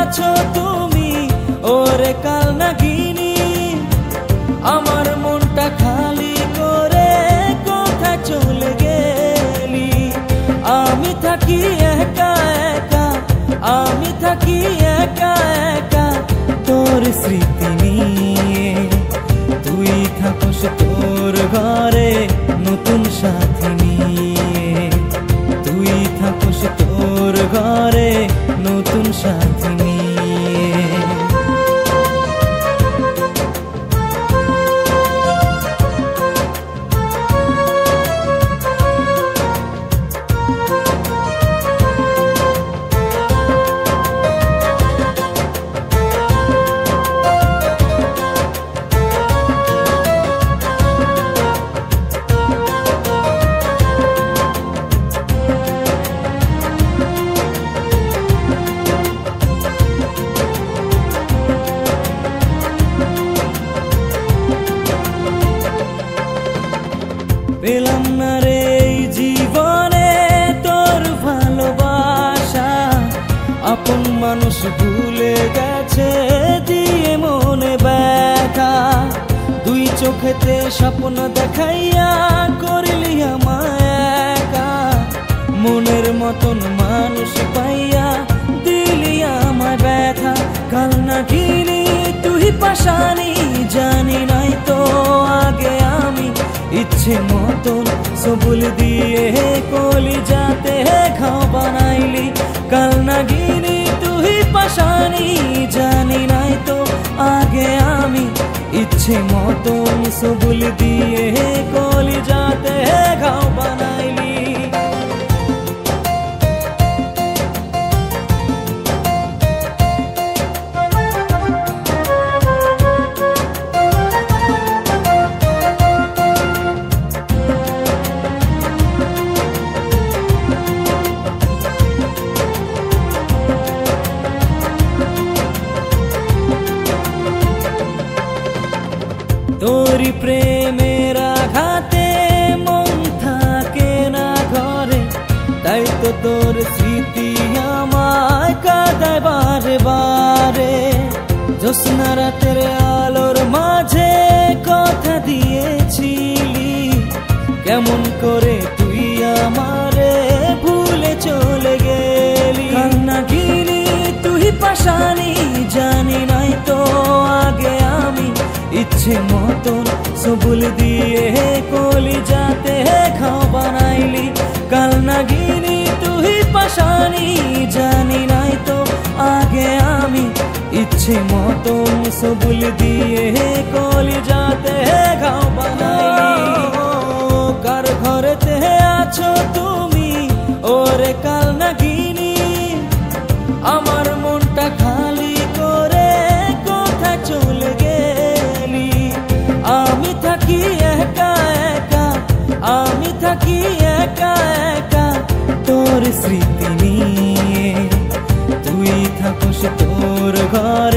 আছো তুমি ওরে কাল নাগিনী, আমার মনটা খালি করে কোথায় চলে গেলি। আমি থাকি একা একা, আমি থাকি একা একা তোর স্মৃতি নিয়ে। তুই থাকস তোর ঘরে নতুন সাথী নিয়ে, তুই থাকস তোর ঘরে নতুন সাথী নিয়ে। পেলাম না রে এই জীবনে তোর ভালোবাসা, আপন মানুষ ভুলে গেছে দিয়ে মনে ব্যথা। দুই চোখেতে স্বপ্ন দেখাইয়া করলি আমায় একা, মনের মতন মানুষ পাইয়া দিলি আমায় ব্যথা। কাল নাগিনী তুই পাশানি, জানি নাই তো আগে আমি ইচ্ছে মতন সবুল দিয়ে কলি যাতে খাও বানাইলি। কাল নাগিনী তুই পাশানি, জানি নাই তো আগে আমি ইচ্ছে মতন সবুল দিয়ে কলি যাতে খাও বানাইলি। তোরি প্রেমের আঘাতে মন থাকে না ঘরে, তাই তো তোর স্মৃতি আমায় কাঁদায় বারে বারে। জ্যোৎস্না রাতের আলোর মাঝে কথা দিয়েছিলি, কেমন করে তুই আমারে ভুলে চলে গেলি। কাল নাগিনী তুই পাশানি, জানি নাই তো আগে আমি ইচ্ছে মতন সবুল দিয়ে কলি যাতে খাও বানাইলি। কাল নাগিনী তুই পাশানি, জানি নাই তো আগে আমি ইচ্ছে মতন সবুল দিয়ে কলি যাতে খাও বানাইলি। কার ঘরেতে আছো তুমি ওরে কাল নাগিনী, আমার মনটা খালি করে কোথায় চলে গেলি। আমি থাকি একা একা, আমি থাকি একা একা তোর স্মৃতি নিয়ে। তুই থাকস তোর ঘরে